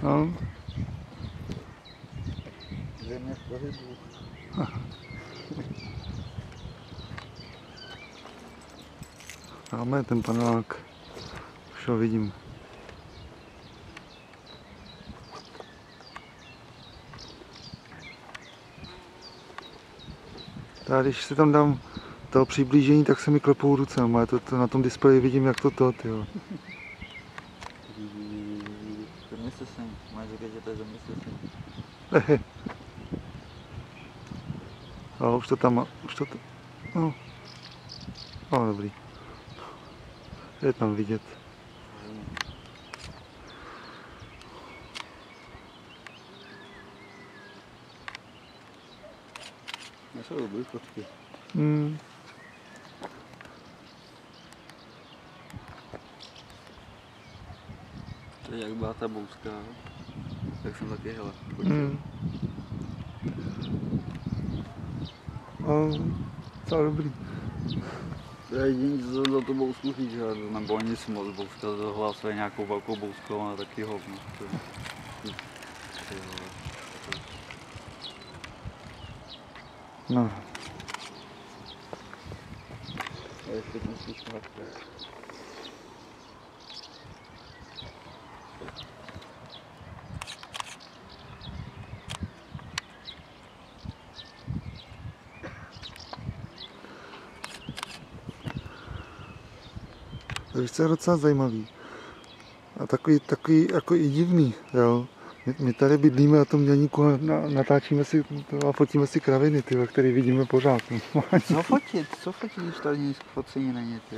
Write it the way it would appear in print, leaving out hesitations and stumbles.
No. Země v pohybu. Máme ten panelák. Už ho vidím. Tak když si tam dám toho přiblížení, tak se mi klepou ruce, ale to na tom displeji vidím, jak to, tyjo. Zemětřesení. Máš říkat, že to je zemětřesení. A už to tam, no. No, dobrý. Je tam vidět. Jsou dobrý fotky. Teď jak byla ta bouska, tak jsem taky hele fotil. To dobrý. To je jediný, co za to bousku říct, nebo nic moc, bouska zahlasuje nějakou velkou bouskou, ale taky hovno. No. A ještě ten spíš hladký. To je docela zajímavý. A takový jako i divný, jo. My tady bydlíme na tom dělníku a natáčíme si a fotíme si kraviny, ty, které vidíme pořád. Co fotit, když tady nic k focení není, ty.